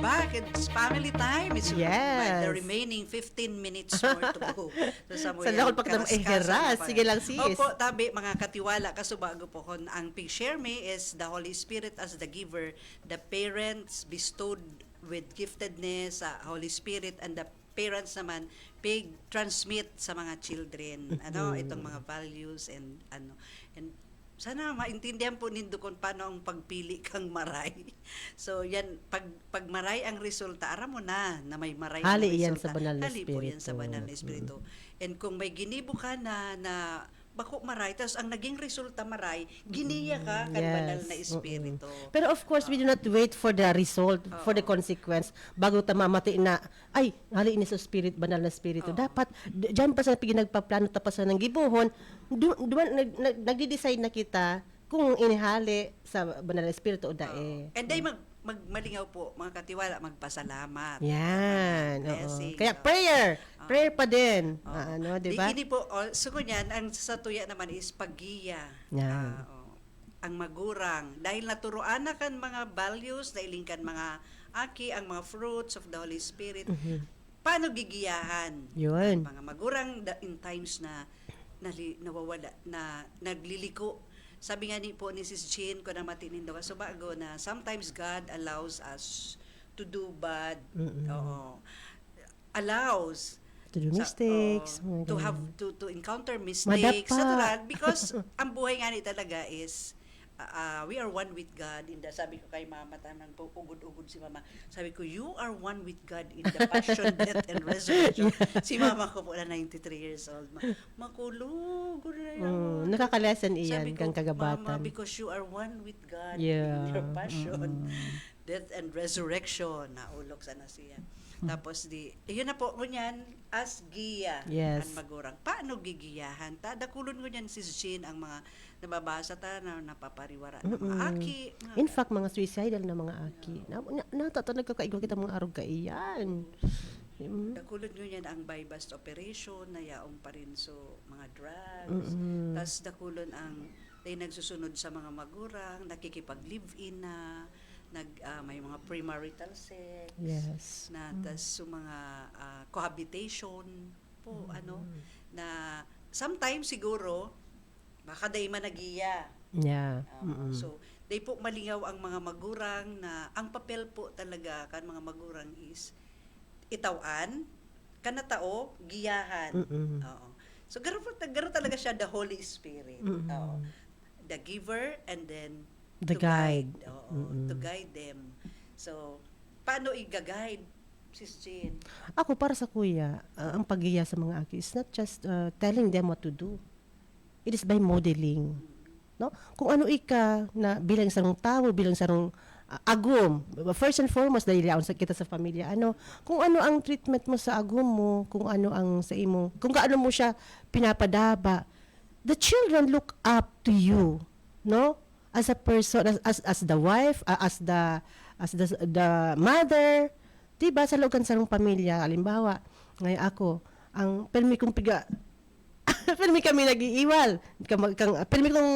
back. It's family time. It's Yes. the remaining 15 minutes more to go. So, Sa lakot pa kita iheras. Sige lang, sis. Opo, tabi, mga katiwala. Kasubago po kon ang pig-share me is the Holy Spirit as the giver. The parents bestowed with giftedness, Holy Spirit, and the parents naman transmit sa mga children itong mga values and sana maintindihan po nindo kung paano ang pagpili kang maray. So yan, pag maray ang resulta, ara mo na may maray ang Hali yan resulta. sa banal na Hali po yan espiritu. sa banal na espiritu. And kung may ginibo ka na bako maray, tapos ang naging resulta maray, giniya ka kan Yes. banal na espiritu. Pero of course, we do not wait for the result, for the consequence, bago tamamati na, ay, hali ini sa spirit, banal na spirito. Dapat, dyan pa sa pinagpaplano tapos sa nang gibuhon, nagdi-decide na kita kung inihali sa banal na spirito o dae. And then magmalingaw po, mga katiwala, magpasalamat. Yan. Blessing. Kaya prayer pa din. Di ba? Di po, so kunyan, ang sa tuya naman is paggiya. Yan. Ang magurang. Dahil naturoan na kan mga values, dahil kan mga aki, ang mga fruits of the Holy Spirit, paano gigiyahan? Yun. Mga magurang in times na nawawala, na nagliliko. Sabi nga po ni Sis Jean, ko na matinin daw so bago na sometimes God allows us to do bad. Allows To do mistakes. to encounter mistakes Madapa. because ang buhay nga ni talaga is we are one with God in the, sabi ko kay mama, tamang po ugod-ugod si mama, sabi ko, you are one with God in the passion, death, and resurrection. Si mama ko po na 93 years old. Makulog na yun. Nakakalasan iyan Sabi ko, kang kagabatan. Mama, because you are one with God Yeah. in your passion, death, and resurrection. Naulok sana siya. Tapos yun na po, ngunyan, as giya, Yes. ang magurang. Paano gigiyahan? Dakulon ngunyan si Jean ang mga nababasa ta na napapariwara ng mga aki. In fact, mga suicidal na mga aki. Natatanag ka kaigwa kita mga arog kaiyan. Dakulon ngunyan ang buy-bust operation na yaong pa rin so mga drugs. Tapos dakulon ang nagsusunod sa mga magurang, nakikipag-live-in na, may mga premarital sex, Yes. na tas so mga cohabitation po na sometimes siguro baka day managiya. Yeah. So day po malingaw ang mga magurang na ang papel po talaga kan mga magurang is itawan kanatao giyahan. So garo talaga siya the Holy Spirit. The giver and then The to guide. To guide them. So, paano i-guide, Sis Jean? Ako, para sa kuya, ang pagiya sa mga aki is not just telling them what to do. It is by modeling. No? Kung ano ika na bilang sarong tao, bilang sarong agum, first and foremost, dahil yaon sa kita sa pamilya, kung ano ang treatment mo sa agum mo, kung ano ang sa imo, kung kaano mo siya pinapadaba, the children look up to you, no? As a person, as the wife, as the mother, diba, sa loob sarong pamilya, halimbawa, ngayon ako, ang permi kong permi kami nag-iiwal, permi kong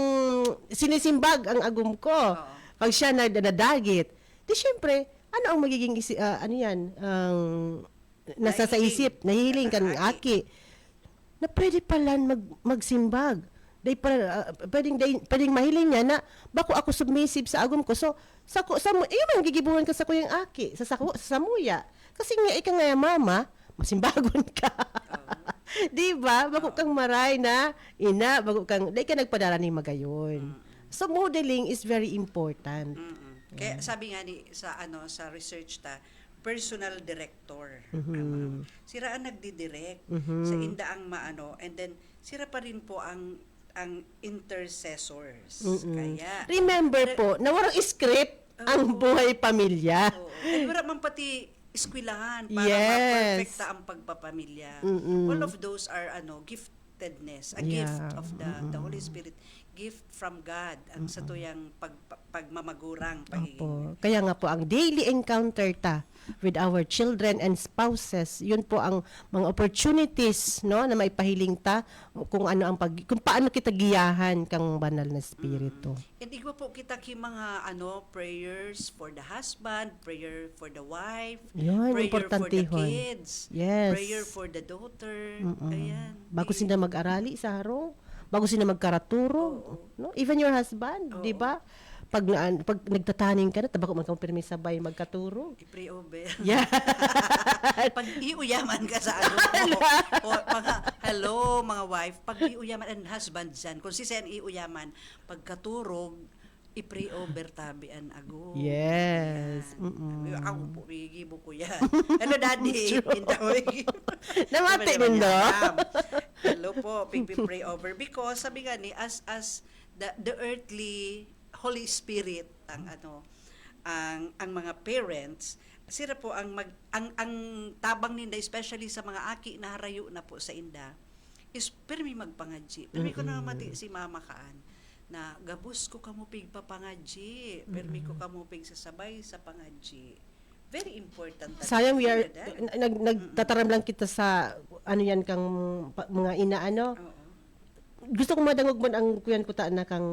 sinisimbag ang agum ko, pag siya nadagit, di syempre, ano ang magiging, nasa sa isip, nahiling kan aki, na pwede pala magsimbag, pwedeng mahiling niya na bako ako submissive sa agum ko. So, man gigibuhan ka sa kuyang aki, sa samuya. Kasi nga, ika nga mama, masimbagon ka. Di ba? Bako kang maray na ina, bako kang, di ka nagpadala ni magayon. So, modeling is very important. Kaya sabi nga sa research personal director. Sira ang nagdidirect sa indaang and then sira pa rin po ang intercessors. Kaya remember po, na walang script ang buhay pamilya. At wala man pati eskwelahan para Yes. ma-perfecta ang pagpapamilya. All of those are giftedness, a gift of the Holy Spirit, gift from God ang sa tuyang pagmamagurang. Opo. Kaya nga po, ang daily encounter with our children and spouses. Yun po ang mga opportunities, no, na maipahiling ta kung ano ang kung paano kita giyahan kang banal na espiritu. And igwa po kita ki mga prayers for the husband, prayer for the wife, Yun, prayer importante for the hon. kids, Yes. prayer for the daughter. Ayan. Bago sila mag-arali sa harong, bago sila magkaraturo, no? Even your husband, Oo. 'di ba? Pag nagtataning ka na, tabako man kang pirmi sabay magkaturo. I-pray over. Yeah. Pag iuyaman ka sa ano mo, o mga, hello mga wife, pag iuyaman and husband dyan, kung si Sen iuyaman, pagkaturog, i-pray over tabian ago. Yes. Yan. Ako po, igibo ko yan. Hello daddy. Namati din do. Hello po, pray over. Because sabi nga ni, as the earthly Holy Spirit ang mga parents, sila po ang tabang ninda, especially sa mga aki na harayo na po sa inda, is permi magpangadji. Permi ko na mati si mama kaan na gabus ko kamupig papangadji, permi ko kamupig sasabay sa pangadji. Very important. Sayang we are nagtataram lang kita sa ano yan kang mga ina ano. Oo. Gusto kong madangog man ang kuyan ko ta na kang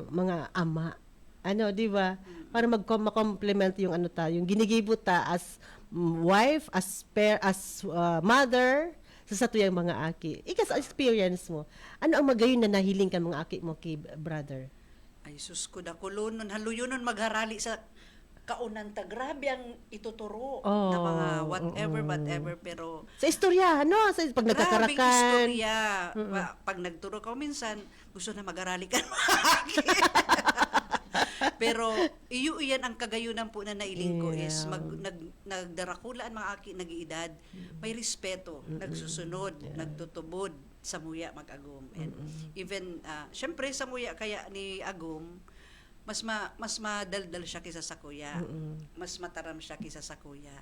mga ama. Ano, di ba? Para ma-complement yung ano ta, yung ginigibo ta as wife, as mother, sa satuyang mga aki. Ika sa experience mo, ano ang magayon na nahiling kan mga aki mo kay brother? Ay sus ko da kulonon haluyonon magharali sa kaunanta, grabe ang ituturo na mga whatever pero Sa istorya, ano? Sa pag nagkakarakan. grabing istorya. Pag nagturo ka minsan, gusto na mag-arali ka pero iyan ang kagayunan po na nailing ko is nagdarakulaan mga aki nag-iedad, may respeto, nagsusunod, nagtutubod sa muya mag-agum. And even syempre sa muya kaya ni agum mas madaldal siya kaysa sa kuya. Mas mataram siya kaysa sa kuya.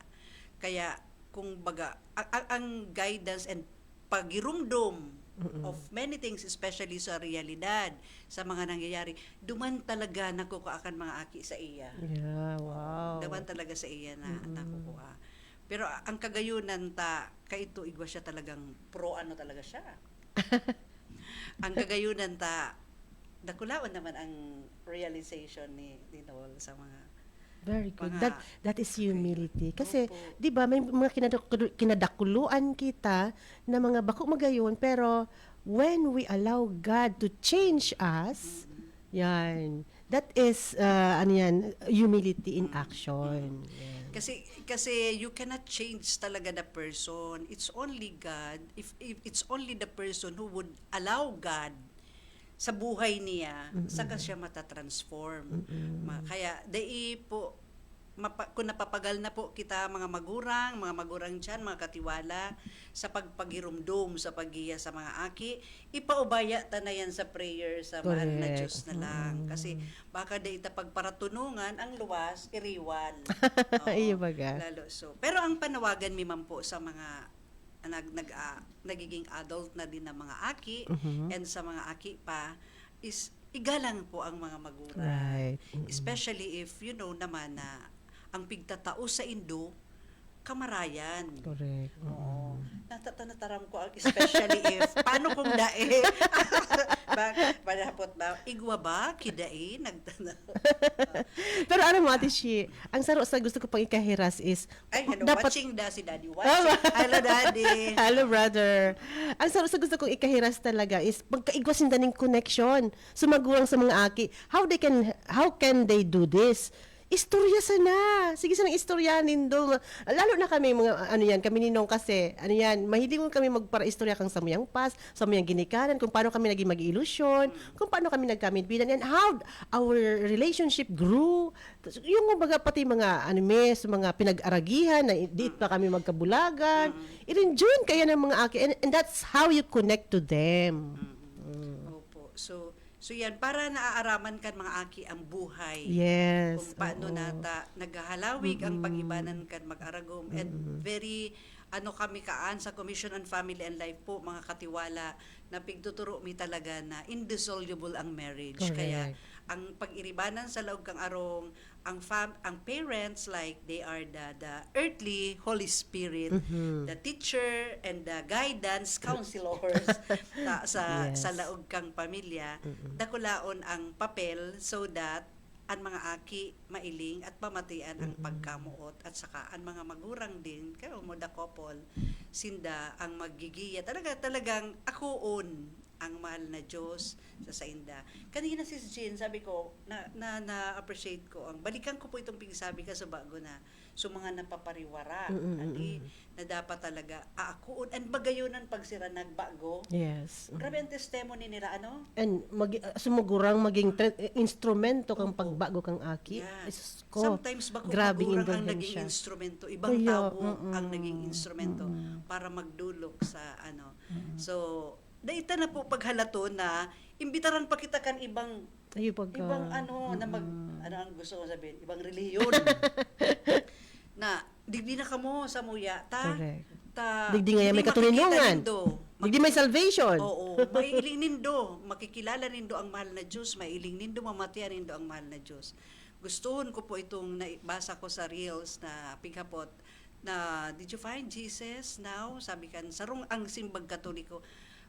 Kaya kung baga ang guidance and pagirumdum of many things, especially sa realidad, sa mga nangyayari, duman talaga nakukuhaan mga aki sa iya. Yeah, wow. Duman talaga sa iya na nakukuha. Pero ang kagayunan kaito igwa siya talagang pro ano talaga siya. Ang kagayunan nakulawan naman ang realization ni Noel sa mga Very good. mga- That is humility. Kasi, Opo. 'di ba, may mga kinadakuluan kita na mga bako magayon, pero when we allow God to change us, yan. That is humility in action. Yan. Kasi you cannot change talaga the person. It's only God. If it's only the person who would allow God sa buhay niya, saka siya matatransform. Kaya po kung napapagal na po kita mga magurang dyan, mga katiwala, sa pagpagirumdum, sa paggiya sa mga aki, ipaubaya ta na yan sa prayer sa mahal na Correct. Diyos na lang. Kasi baka da pagparatunungan, ang luwas, iriwal. Iyo baga. Lalo so. Pero ang panawagan mi man po sa mga nagiging adult na din ng mga aki and sa mga aki pa is igalang po ang mga magulang. Right. Especially if you know naman na ang pigtatao sa Indo kamarayan. Correct. Oo. Natatataram ko especially if paano kung dae ba igwa ba kidae Pero ano mo, Ate Shi, ang saro sa gusto ko pang ikahiras is, ay hello dapat, watching si Daddy watching. Hello Daddy. hello, brother. Ang saro sa gusto kong ikahiras talaga is pagkaigwasin daning connection sumagulang sa mga aki. How can they do this? Istorya sana. Sige sanang istoryanin do. Lalo na kami mga kami ninong kasi mahilig mo kami magpara-istorya kang samuyang pas, samuyang ginikanan, kung paano kami naging mag-ilusyon, kung paano kami nagkamidbidan and how our relationship grew. Yung mga pati mga mga pinag-aragihan na dito pa kami magkabulagan. I-enjoy kaya ng mga aki and that's how you connect to them. Opo. So yan, para naaaraman kan mga aki ang buhay. Yes. Kung paano naghahalawig ang pag-ibanan kan mag-aragom. And very, kami kaan sa Commission on Family and Life po, mga katiwala, na pigtuturo mi talaga na indissoluble ang marriage. Correct. Kaya, ang pag-iribanan sa laog kang arong ang parents like they are the earthly Holy Spirit, the teacher and the guidance counselors sa Yes. laog kang pamilya. Dakulaon ang papel so that ang mga aki mailing at pamatian ang pagkamuot at saka ang mga magurang din kayo mo the couple sinda ang magigiya talagang akuon ang mahal na Diyos sa sainda. Kanina si Jean, sabi ko, na-appreciate ko, ang balikan ko po itong pingsabi ka sa bago na, so mga napapariwara, na dapat talaga, aakuon, and bagayunan pag sila nagbago. Yes. Grabe ang testimony nila, ano? And sumugurang maging instrumento kang pagbago kang aki. Yeah. Jesus ko. Sometimes bako grabing magurang ang naging indulhensya. instrumento, ibang Kaya, tao ang naging instrumento para magdulok sa ano. So, daita na po paghalato na imbitaran pa kita kan ibang na ano ang gusto ko sabihin, ibang reliyon. Na digdi na kamo sa muya Correct. digdi nga yan, may katulinungan. Digdi may salvation. Oo, maiiling nindo, makikilala nindo ang mahal na Diyos, maiiling nindo, mamatian nindo ang mahal na Diyos. Gustuhon ko po itong naibasa ko sa Reels na pighapot na did you find Jesus now? Sabi kan sarong ang simbang Katoliko.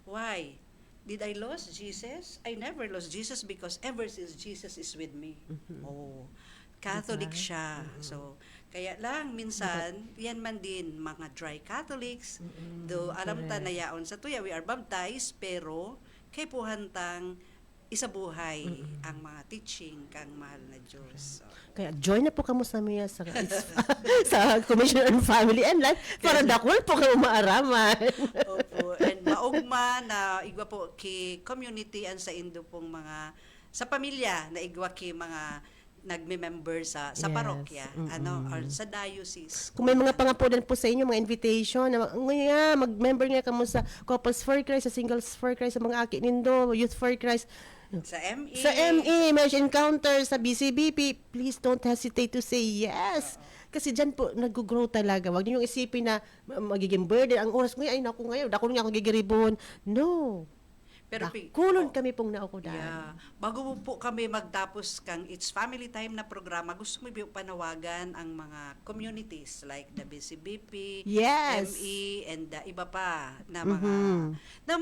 Why? Did I lose Jesus? I never lost Jesus because ever since Jesus is with me. Oh, Catholic siya. So, kaya lang minsan, yan man din mga dry Catholics, do alam ta na yaon sa tuya, we are baptized, pero kay puhantang isabuhay ang mga teaching kang mahal na Diyos. So, Kaya join na po kamo sa miya sa sa Commission on Family and Life para dakwal po kayo maaraman. opo, and maugma na igwa po ki community and sa indo pong mga sa pamilya na igwa ki mga nagme-member sa Yes. parokya or sa diocese. Kung may mga pangapulan po sa inyo, mga invitation, na mag-member nga kamo sa Couples for Christ, sa Singles for Christ, sa mga aki nindo, Youth for Christ, Sa ME. sa ME, Marriage Encounter, sa BCBP, please don't hesitate to say yes. Kasi dyan po, nag-grow talaga. Huwag niyo yung isipin na magiging burden. Ang oras ko ay naku ngayon, dako nga ako gigiribon. No. Pero Kulon kami pong naukudan. Yeah. Bago po kami magtapos kang It's Family Time na programa, gusto mo panawagan ang mga communities like the BCBP, Yes. ME, and the iba pa na mga na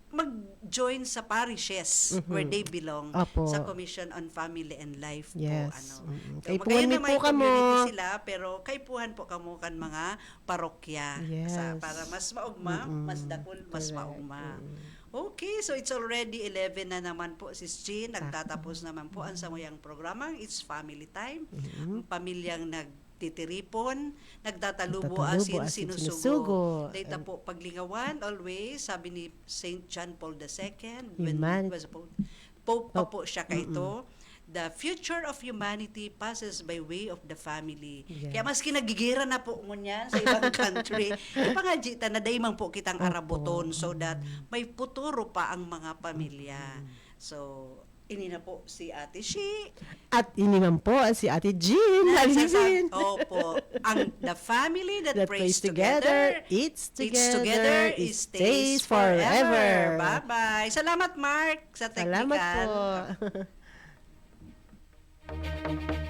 mag-join sa parishes where they belong Opo. sa Commission on Family and Life Yes. po. Ano. So, Kay magayon puwan na mi may po kamo. community sila, pero kay puhan po kamo kan mga parokya Yes. para mas maugma, mas dakol, mas Correct. maugma. Okay, so it's already 11 na naman po, Sis Jean. Nagtatapos naman po ang samuyang programang It's Family Time. Ang pamilyang nagtitiripon, nagtatalubo asin sinusugo. Data po paglingawan, always, sabi ni St. John Paul II, when he was Pope pa po siya kaito, the future of humanity passes by way of the family. Yes. Kaya mas kinagigira na po ngunyan sa ibang country. Ipangajita na daymang po kitang araboton so that may futuro pa ang mga pamilya. So, ini na po si Ate Shi. At iniman po si Ate Jean. Opo. Ang the family that prays together, eats together, it stays forever. Bye-bye. Salamat, Mark, sa teknika. Salamat po.